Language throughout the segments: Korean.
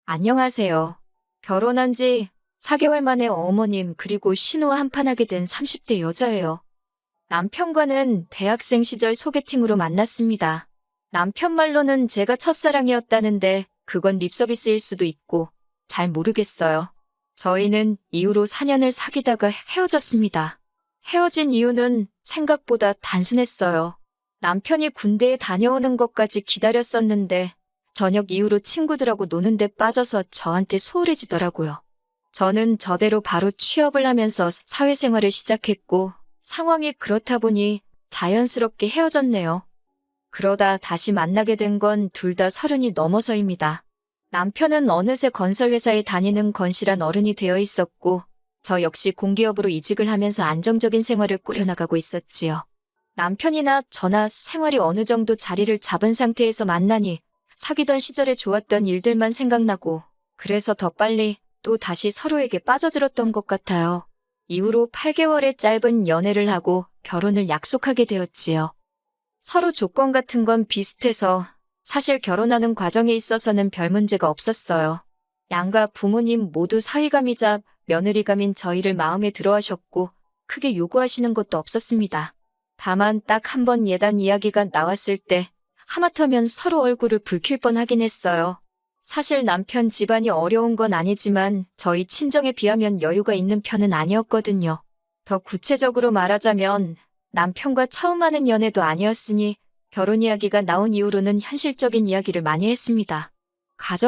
안녕하세요. 결혼한 지 4개월 만에 어머님 그리고 신우와 한판하게 된 30대 여자예요. 남편과는 대학생 시절 소개팅으로 만났습니다. 남편 말로는 제가 첫사랑이었다는데 그건 립서비스일 수도 있고 잘 모르겠어요. 저희는 이후로 4년을 사귀다가 헤어졌습니다. 헤어진 이유는 생각보다 단순했어요. 남편이 군대에 다녀오는 것까지 기다렸었는데 저녁 이후로 친구들하고 노는 데 빠져서 저한테 소홀해지더라고요. 저는 저대로 바로 취업을 하면서 사회생활을 시작했고 상황이 그렇다 보니 자연스럽게 헤어졌네요. 그러다 다시 만나게 된 건 둘 다 30이 넘어서입니다. 남편은 어느새 건설회사에 다니는 건실한 어른이 되어 있었고 저 역시 공기업으로 이직을 하면서 안정적인 생활을 꾸려나가고 있었지요. 남편이나 저나 생활이 어느 정도 자리를 잡은 상태에서 만나니 사귀던 시절에 좋았던 일들만 생각나고 그래서 더 빨리 또 다시 서로에게 빠져들었던 것 같아요. 이후로 8개월의 짧은 연애를 하고 결혼을 약속하게 되었지요. 서로 조건 같은 건 비슷해서 사실 결혼하는 과정에 있어서는 별 문제가 없었어요. 양가 부모님 모두 사위감이자 며느리감인 저희를 마음에 들어하셨고 크게 요구하시는 것도 없었습니다. 다만 딱 한 번 예단 이야기가 나왔을 때 하마터면 서로 얼굴을 붉힐 뻔하긴 했어요. 사실 남편 집안이 어려운 건 아니지만 저희 친정에 비하면 여유가 있는 편은 아니었거든요. 더 구체적으로 말하자면 남편과 처음 하는 연애도 아니었으니 결혼 이야기가 나온 이후로는 현실적인 이야기를 많이 했습니다.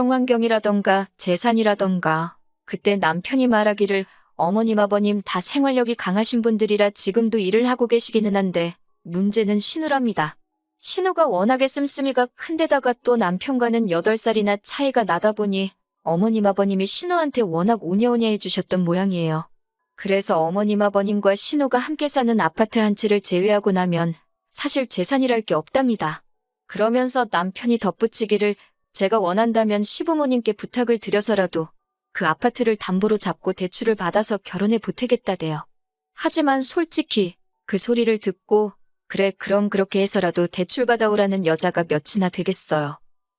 가정환경이라던가 재산이라던가 그때 남편이 말하기를 어머님 아버님 다 생활력이 강하신 분들이라 지금도 일을 하고 계시기는 한데 문제는 신우랍니다. 신우가 워낙에 씀씀이가 큰데다가 또 남편과는 8살이나 차이가 나다 보니 어머님 아버님이 신우한테 워낙 오냐오냐 해주셨던 모양이에요. 그래서 어머님 아버님과 신우가 함께 사는 아파트 한 채를 제외하고 나면 사실 재산이랄 게 없답니다. 그러면서 남편이 덧붙이기를 제가 원한다면 시부모님께 부탁을 드려서라도 그 아파트를 담보로 잡고 대출을 받아서 결혼에 보태겠다대요. 하지만 솔직히 그 소리를 듣고 그래 그럼 그렇게 해서라도 대출 받아오라는 여자가 몇이나 되겠어요.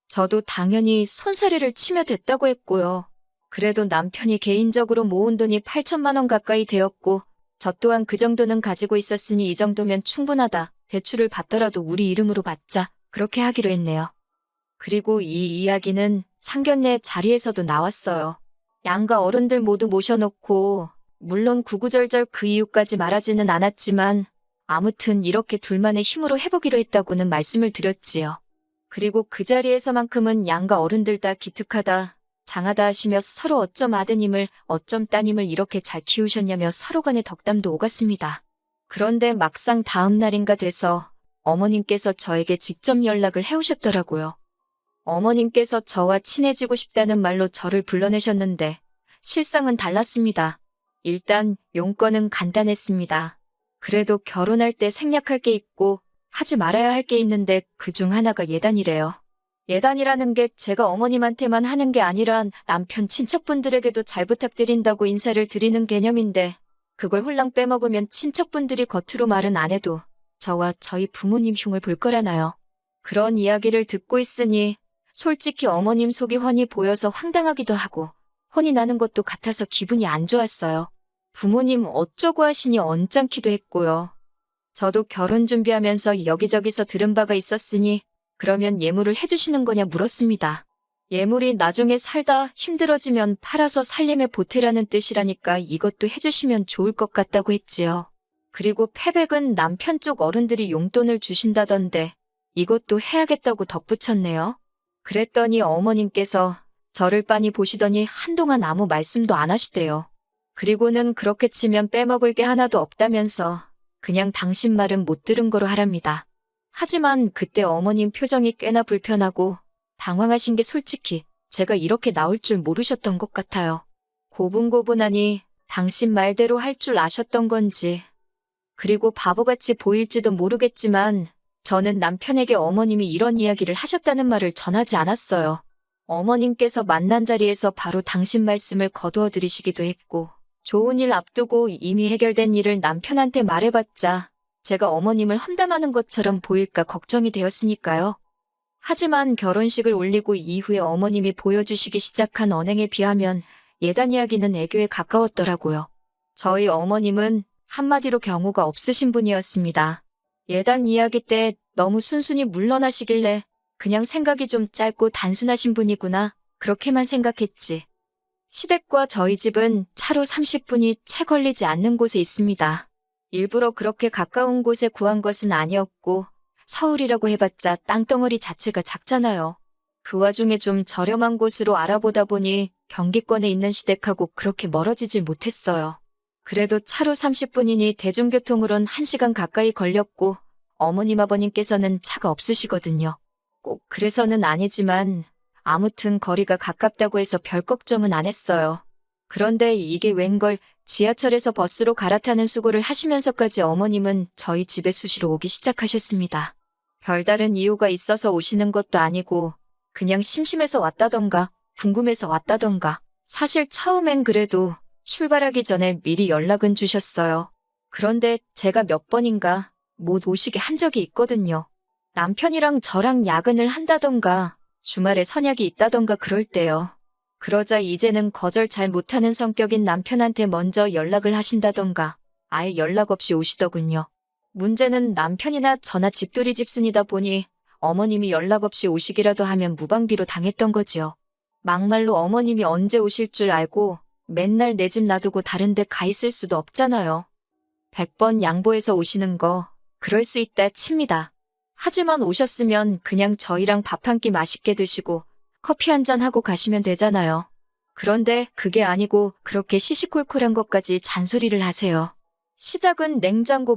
저도 당연히 손사래를 치며 됐다고 했고요. 그래도 남편이 개인적으로 모은 돈이 8천만 원 가까이 되었고 저 또한 그 정도는 가지고 있었으니 이 정도면 충분하다. 대출을 받더라도 우리 이름으로 받자. 그렇게 하기로 했네요. 그리고 이 이야기는 상견례 자리에서도 나왔어요. 양가 어른들 모두 모셔놓고 물론 구구절절 그 이유까지 말하지는 않았지만 아무튼 이렇게 둘만의 힘으로 해보기로 했다고는 말씀을 드렸지요. 그리고 그 자리에서만큼은 양가 어른들 다 기특하다, 장하다 하시며 서로 어쩜 아드님을 어쩜 따님을 이렇게 잘 키우셨냐며 서로 간의 덕담도 오갔습니다. 그런데 막상 다음 날인가 돼서 어머님께서 저에게 직접 연락을 해오셨더라고요. 어머님께서 저와 친해지고 싶다는 말로 저를 불러내셨는데 실상은 달랐습니다. 일단 용건은 간단했습니다. 그래도 결혼할 때 생략할 게 있고 하지 말아야 할 게 있는데 그중 하나가 예단이래요. 예단이라는 게 제가 어머님한테만 하는 게 아니라 남편 친척분들에게도 잘 부탁드린다고 인사를 드리는 개념인데 그걸 홀랑 빼먹으면 친척분들이 겉으로 말은 안 해도 저와 저희 부모님 흉을 볼 거라나요. 그런 이야기를 듣고 있으니 솔직히 어머님 속이 훤히 보여서 황당하기도 하고 혼이 나는 것도 같아서 기분이 안 좋았어요. 부모님 어쩌고 하시니 언짢기도 했고요. 저도 결혼 준비하면서 여기저기서 들은 바가 있었으니 그러면 예물을 해주시는 거냐 물었습니다. 예물이 나중에 살다 힘들어지면 팔아서 살림에 보태라는 뜻이라니까 이것도 해주시면 좋을 것 같다고 했지요. 그리고 패백은 남편 쪽 어른들이 용돈을 주신다던데 이것도 해야겠다고 덧붙였네요. 그랬더니 어머님께서 저를 빤히 보시더니 한동안 아무 말씀도 안 하시대요. 그리고는 그렇게 치면 빼먹을 게 하나도 없다면서 그냥 당신 말은 못 들은 거로 하랍니다. 하지만 그때 어머님 표정이 꽤나 불편하고 당황하신 게 솔직히 제가 이렇게 나올 줄 모르셨던 것 같아요. 고분고분하니 당신 말대로 할 줄 아셨던 건지 그리고 바보같이 보일지도 모르겠지만 저는 남편에게 어머님이 이런 이야기를 하셨다는 말을 전하지 않았어요. 어머님께서 만난 자리에서 바로 당신 말씀을 거두어 들이시기도 했고 좋은 일 앞두고 이미 해결된 일을 남편한테 말해봤자 제가 어머님을 험담하는 것처럼 보일까 걱정이 되었으니까요. 하지만 결혼식을 올리고 이후에 어머님이 보여주시기 시작한 언행에 비하면 예단 이야기는 애교에 가까웠더라고요. 저희 어머님은 한마디로 경우가 없으신 분이었습니다. 예단 이야기 때 너무 순순히 물러나시길래 그냥 생각이 좀 짧고 단순하신 분이구나 그렇게만 생각했지. 시댁과 저희 집은 차로 30분이 채 걸리지 않는 곳에 있습니다. 일부러 그렇게 가까운 곳에 구한 것은 아니었고 서울이라고 해봤자 땅덩어리 자체가 작잖아요. 그 와중에 좀 저렴한 곳으로 알아보다 보니 경기권에 있는 시댁하고 그렇게 멀어지질 못했어요. 그래도 차로 30분이니 대중교통으론 1시간 가까이 걸렸고 어머님 아버님께서는 차가 없으시거든요. 꼭 그래서는 아니지만 아무튼 거리가 가깝다고 해서 별 걱정은 안 했어요. 그런데 이게 웬걸 지하철에서 버스로 갈아타는 수고를 하시면서까지 어머님은 저희 집에 수시로 오기 시작하셨습니다. 별다른 이유가 있어서 오시는 것도 아니고 그냥 심심해서 왔다던가 궁금해서 왔다던가 사실 처음엔 그래도 출발하기 전에 미리 연락은 주셨어요. 그런데 제가 몇 번인가 못 오시게 한 적이 있거든요. 남편이랑 저랑 야근을 한다던가 주말에 선약이 있다던가 그럴 때요. 그러자 이제는 거절 잘 못하는 성격인 남편한테 먼저 연락을 하신다던가 아예 연락 없이 오시더군요. 문제는 남편이나 저나 집돌이 집순이다 보니 어머님이 연락 없이 오시기라도 하면 무방비로 당했던 거지요. 막말로 어머님이 언제 오실 줄 알고 맨날 내 집 놔두고 다른 데 가 있을 수도 없잖아요. 100번 양보해서 오시는 거 그럴 수 있다 칩니다. 하지만 오셨으면 그냥 저희랑 밥 한 끼 맛있게 드시고 커피 한 잔 하고 가시면 되잖아요. 그런데 그게 아니고 그렇게 시시콜콜한 것까지 잔소리를 하세요. 시작은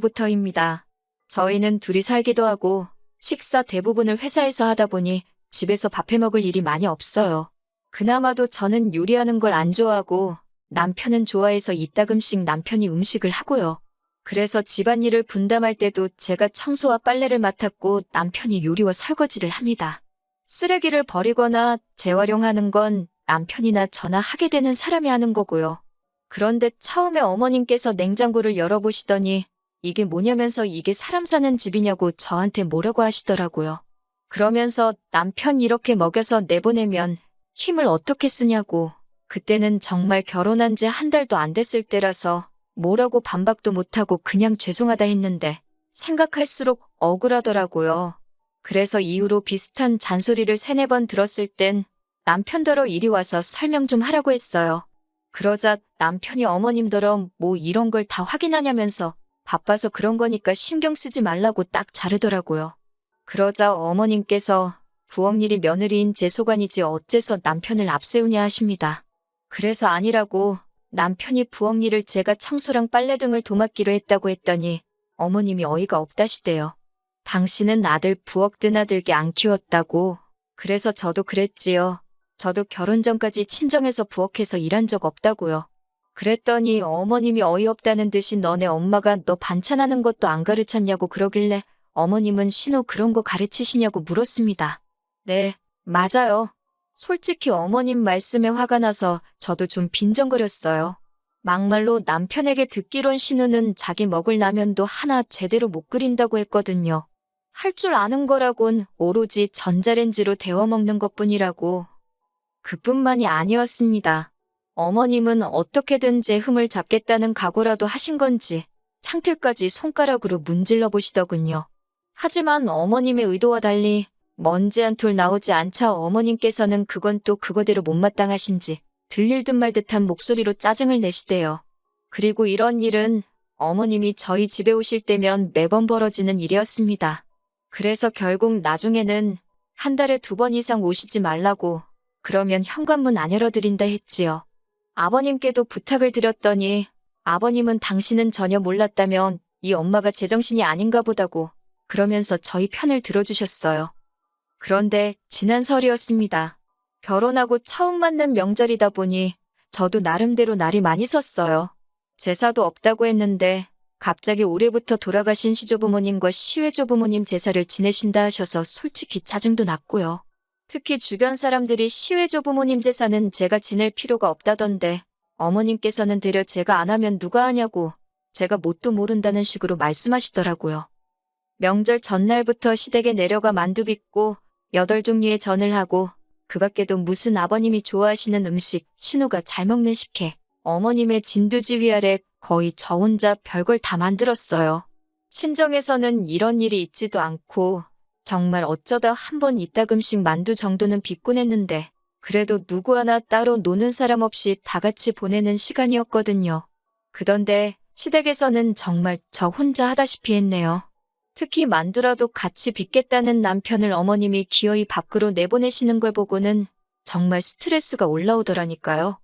냉장고부터입니다. 저희는 둘이 살기도 하고 식사 대부분을 회사에서 하다 보니 집에서 밥 해먹을 일이 많이 없어요. 그나마도 저는 요리하는 걸 안 좋아하고 남편은 좋아해서 이따금씩 남편이 음식을 하고요. 그래서 집안일을 분담할 때도 제가 청소와 빨래를 맡았고 남편이 요리와 설거지를 합니다. 쓰레기를 버리거나 재활용하는 건 남편이나 저나 하게 되는 사람이 하는 거고요. 그런데 처음에 어머님께서 냉장고를 열어보시더니 이게 뭐냐면서 이게 사람 사는 집이냐고 저한테 뭐라고 하시더라고요. 그러면서 남편 이렇게 먹여서 내보내면 힘을 어떻게 쓰냐고. 그때는 정말 결혼한 지 한 달도 안 됐을 때라서 뭐라고 반박도 못하고 그냥 죄송하다 했는데 생각할수록 억울하더라고요. 그래서 이후로 비슷한 잔소리를 3-4번 들었을 땐 남편더러 이리 와서 설명 좀 하라고 했어요. 그러자 남편이 어머님더러 뭐 이런 걸 다 확인하냐면서 바빠서 그런 거니까 신경 쓰지 말라고 딱 자르더라고요. 그러자 어머님께서 부엌일이 며느리인 제 소관이지 어째서 남편을 앞세우냐 하십니다. 그래서 아니라고 남편이 부엌일을 제가 청소랑 빨래 등을 도맡기로 했다고 했더니 어머님이 어이가 없다시대요. 당신은 아들 부엌 드나들게 안 키웠다고. 그래서 저도 그랬지요. 저도 결혼 전까지 친정에서 부엌에서 일한 적 없다고요. 그랬더니 어머님이 어이없다는 듯이 너네 엄마가 너 반찬하는 것도 안 가르쳤냐고 그러길래 어머님은 신우 그런 거 가르치시냐고 물었습니다. 네, 맞아요. 솔직히 어머님 말씀에 화가 나서 저도 좀 빈정거렸어요. 막말로 남편에게 듣기론 신우는 자기 먹을 라면도 하나 제대로 못 끓인다고 했거든요. 할 줄 아는 거라곤 오로지 전자레인지로 데워 먹는 것뿐이라고. 그뿐만이 아니었습니다. 어머님은 어떻게든 제 흠을 잡겠다는 각오라도 하신 건지 창틀까지 손가락으로 문질러 보시더군요. 하지만 어머님의 의도와 달리 먼지 한 톨 나오지 않자 어머님께서는 그건 또 그거대로 못마땅하신지 들릴 듯 말 듯한 목소리로 짜증을 내시대요. 그리고 이런 일은 어머님이 저희 집에 오실 때면 매번 벌어지는 일이었습니다. 그래서 결국 나중에는 한 달에 2번 이상 오시지 말라고 그러면 현관문 안 열어드린다 했지요. 아버님께도 부탁을 드렸더니 아버님은 당신은 전혀 몰랐다면 이 엄마가 제정신이 아닌가 보다고 그러면서 저희 편을 들어주셨어요. 그런데 지난 설이었습니다. 결혼하고 처음 맞는 명절이다 보니 저도 나름대로 날이 많이 섰어요. 제사도 없다고 했는데 갑자기 올해부터 돌아가신 시조부모님과 시외조부모님 제사를 지내신다 하셔서 솔직히 짜증도 났고요. 특히 주변 사람들이 시외조부모님 제사는 제가 지낼 필요가 없다던데 어머님께서는 되려 제가 안 하면 누가 하냐고 제가 뭣도 모른다는 식으로 말씀하시더라고요. 명절 전날부터 시댁에 내려가 만두 빚고 8종류의 전을 하고 그 밖에도 무슨 아버님이 좋아하시는 음식, 신우가 잘 먹는 식혜, 어머님의 진두지휘 아래 거의 저 혼자 별걸 다 만들었어요. 친정에서는 이런 일이 있지도 않고 정말 어쩌다 한 번 이따금씩 만두 정도는 빚곤 했는데 그래도 누구 하나 따로 노는 사람 없이 다 같이 보내는 시간이었거든요. 그런데 시댁에서는 정말 저 혼자 하다시피 했네요. 특히 만두라도 같이 빚겠다는 남편을 어머님이 기어이 밖으로 내보내시는 걸 보고는 정말 스트레스가 올라오더라니까요.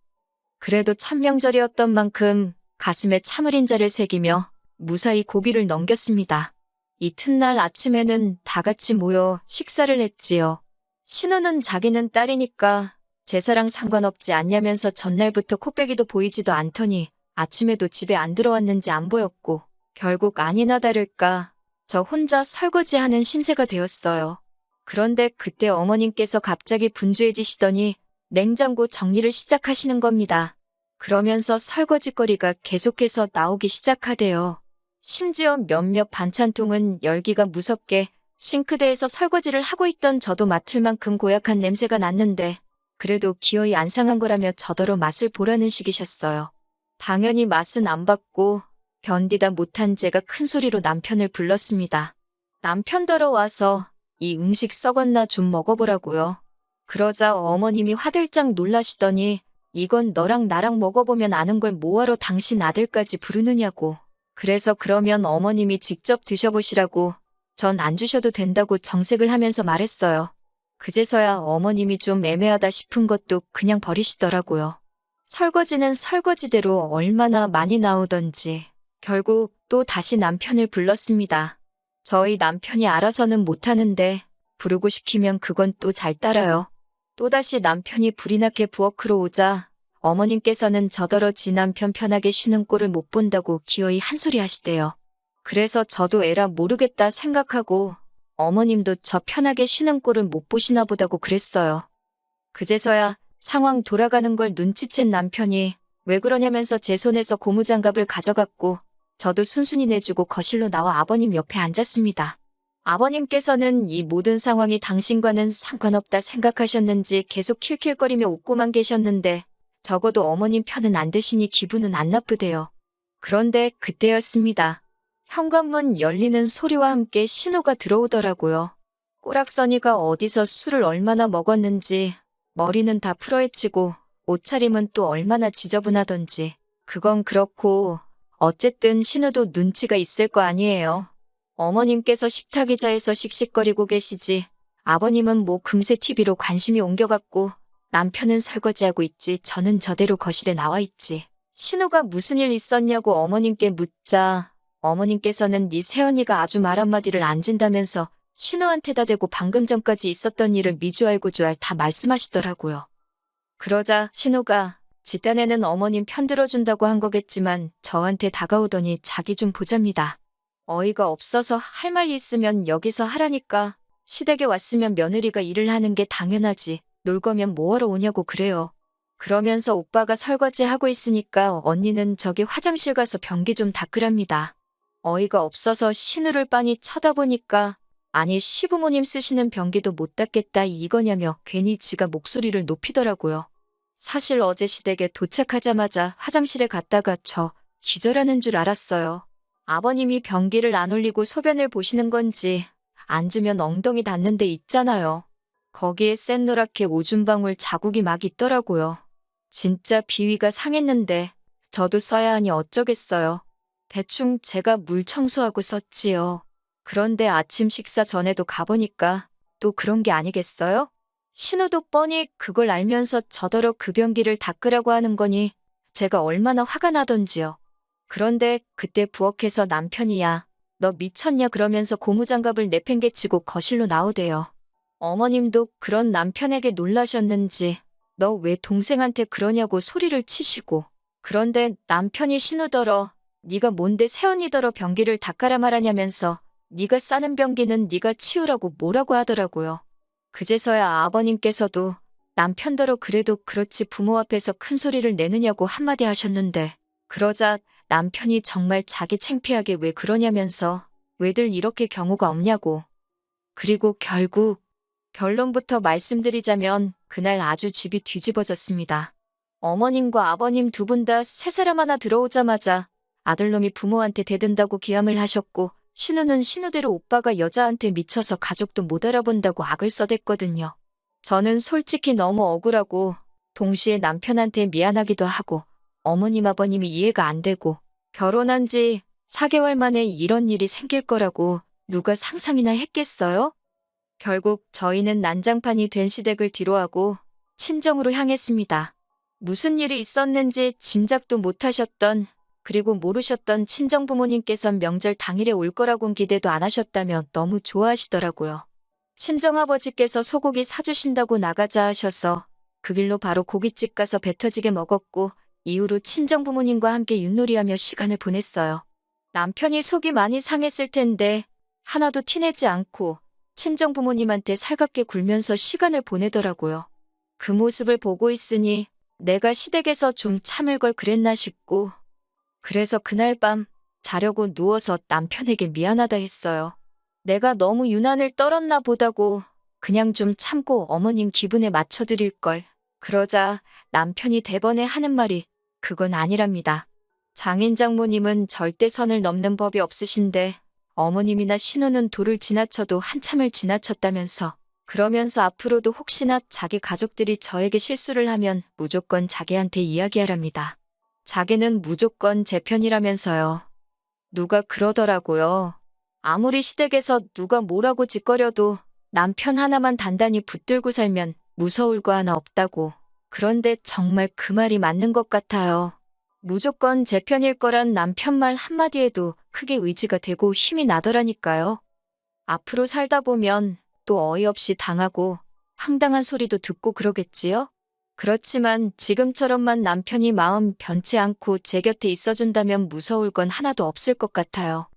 그래도 천명절이었던 만큼 가슴에 참을인자를 새기며 무사히 고비를 넘겼습니다. 이튿날 아침에는 다 같이 모여 식사를 했지요. 신우는 자기는 딸이니까 제사랑 상관없지 않냐면서 전날부터 코빼기도 보이지도 않더니 아침에도 집에 안 들어왔는지 안 보였고 결국 아니나 다를까 저 혼자 설거지하는 신세가 되었어요. 그런데 그때 어머님께서 갑자기 분주해지시더니 냉장고 정리를 시작하시는 겁니다. 그러면서 설거지거리가 계속해서 나오기 시작하대요. 심지어 몇몇 반찬통은 열기가 무섭게 싱크대에서 설거지를 하고 있던 저도 맡을 만큼 고약한 냄새가 났는데 그래도 기어이 안 상한 거라며 저더러 맛을 보라는 식이셨어요. 당연히 맛은 안 봤고 견디다 못한 제가 큰 소리로 남편을 불렀습니다. 남편더러 와서 이 음식 썩었나 좀 먹어보라고요. 그러자 어머님이 화들짝 놀라시더니 이건 너랑 나랑 먹어보면 아는 걸 뭐하러 당신 아들까지 부르느냐고. 그래서 그러면 어머님이 직접 드셔보시라고 전 안 주셔도 된다고 정색을 하면서 말했어요. 그제서야 어머님이 좀 애매하다 싶은 것도 그냥 버리시더라고요. 설거지는 설거지대로 얼마나 많이 나오던지 결국 또 다시 남편을 불렀습니다. 저희 남편이 알아서는 못하는데 부르고 시키면 그건 또 잘 따라요. 또다시 남편이 불이 나게 부엌으로 오자 어머님께서는 저더러 지 남편 편하게 쉬는 꼴을 못 본다고 기어이 한 소리 하시대요. 그래서 저도 에라 모르겠다 생각하고 어머님도 저 편하게 쉬는 꼴을 못 보시나 보다고 그랬어요. 그제서야 상황 돌아가는 걸 눈치챈 남편이 왜 그러냐면서 제 손에서 고무장갑을 가져갔고 저도 순순히 내주고 거실로 나와 아버님 옆에 앉았습니다. 아버님께서는 이 모든 상황이 당신과는 상관없다 생각하셨는지 계속 킬킬거리며 웃고만 계셨는데 적어도 어머님 편은 안 드시니 기분은 안 나쁘대요. 그런데 그때였습니다. 현관문 열리는 소리와 함께 신호가 들어오더라고요. 꼬락서니가 어디서 술을 얼마나 먹었는지 머리는 다 풀어헤치고 옷차림은 또 얼마나 지저분하던지. 그건 그렇고 어쨌든 신우도 눈치가 있을 거 아니에요. 어머님께서 식탁 의자에서 씩씩거리고 계시지 아버님은 뭐 금세 TV로 관심이 옮겨갔고 남편은 설거지하고 있지 저는 저대로 거실에 나와 있지. 신우가 무슨 일 있었냐고 어머님께 묻자 어머님께서는 네 새언니가 아주 말 한마디를 안 진다면서 신우한테다 대고 방금 전까지 있었던 일을 미주알고주알 다 말씀하시더라고요. 그러자 신우가 지 딴에는 어머님 편 들어준다고 한 거겠지만 저한테 다가오더니 자기 좀 보잡니다. 어이가 없어서 할 말 있으면 여기서 하라니까. 시댁에 왔으면 며느리가 일을 하는 게 당연하지. 놀 거면 뭐하러 오냐고 그래요. 그러면서 오빠가 설거지하고 있으니까 언니는 저기 화장실 가서 변기 좀 닦으랍니다. 어이가 없어서 신우를 빤히 쳐다보니까 아니 시부모님 쓰시는 변기도 못 닦겠다 이거냐며 괜히 지가 목소리를 높이더라고요. 사실 어제 시댁에 도착하자마자 화장실에 갔다가 저 기절하는 줄 알았어요. 아버님이 변기를 안 올리고 소변을 보시는 건지 앉으면 엉덩이 닿는 데 있잖아요. 거기에 샛노랗게 오줌방울 자국이 막 있더라고요. 진짜 비위가 상했는데 저도 써야 하니 어쩌겠어요. 대충 제가 물 청소하고 썼지요. 그런데 아침 식사 전에도 가보니까 또 그런 게 아니겠어요? 신우도 뻔히 그걸 알면서 저더러 그 변기를 닦으라고 하는 거니 제가 얼마나 화가 나던지요. 그런데 그때 부엌에서 남편이야. 너 미쳤냐 그러면서 고무장갑을 내팽개치고 거실로 나오대요. 어머님도 그런 남편에게 놀라셨는지 너 왜 동생한테 그러냐고 소리를 치시고 그런데 남편이 신우더러 네가 뭔데 새언니더러 변기를 닦아라 말하냐면서 네가 싸는 변기는 네가 치우라고 뭐라고 하더라고요. 그제서야 아버님께서도 남편더러 그래도 그렇지 부모 앞에서 큰 소리를 내느냐고 한마디 하셨는데 그러자 남편이 정말 자기 창피하게 왜 그러냐면서 왜들 이렇게 경우가 없냐고. 그리고 결국 결론부터 말씀드리자면 그날 아주 집이 뒤집어졌습니다. 어머님과 아버님 두 분 다 세 사람 하나 들어오자마자 아들놈이 부모한테 대든다고 기함을 하셨고 신우는 신우대로 오빠가 여자한테 미쳐서 가족도 못 알아본다고 악을 써댔거든요. 저는 솔직히 너무 억울하고 동시에 남편한테 미안하기도 하고 어머님 아버님이 이해가 안 되고 결혼한 지 4개월 만에 이런 일이 생길 거라고 누가 상상이나 했겠어요? 결국 저희는 난장판이 된 시댁을 뒤로하고 친정으로 향했습니다. 무슨 일이 있었는지 짐작도 못하셨던 그리고 모르셨던 친정부모님께선 명절 당일에 올 거라곤 기대도 안 하셨다며 너무 좋아하시더라고요. 친정아버지께서 소고기 사주신다고 나가자 하셔서 그 길로 바로 고깃집 가서 배 터지게 먹었고 이후로 친정부모님과 함께 윷놀이하며 시간을 보냈어요. 남편이 속이 많이 상했을 텐데 하나도 티내지 않고 친정부모님한테 살갑게 굴면서 시간을 보내더라고요. 그 모습을 보고 있으니 내가 시댁에서 좀 참을 걸 그랬나 싶고 그래서 그날 밤 자려고 누워서 남편에게 미안하다 했어요. 내가 너무 유난을 떨었나 보다고 그냥 좀 참고 어머님 기분에 맞춰드릴 걸. 그러자 남편이 대번에 하는 말이 그건 아니랍니다. 장인 장모님은 절대 선을 넘는 법이 없으신데 어머님이나 신우는 도를 지나쳐도 한참을 지나쳤다면서 그러면서 앞으로도 혹시나 자기 가족들이 저에게 실수를 하면 무조건 자기한테 이야기하랍니다. 자기는 무조건 제 편이라면서요. 누가 그러더라고요. 아무리 시댁에서 누가 뭐라고 짓거려도 남편 하나만 단단히 붙들고 살면 무서울 거 하나 없다고. 그런데 정말 그 말이 맞는 것 같아요. 무조건 제 편일 거란 남편 말 한마디에도 크게 의지가 되고 힘이 나더라니까요. 앞으로 살다 보면 또 어이없이 당하고 황당한 소리도 듣고 그러겠지요? 그렇지만 지금처럼만 남편이 마음 변치 않고 제 곁에 있어준다면 무서울 건 하나도 없을 것 같아요.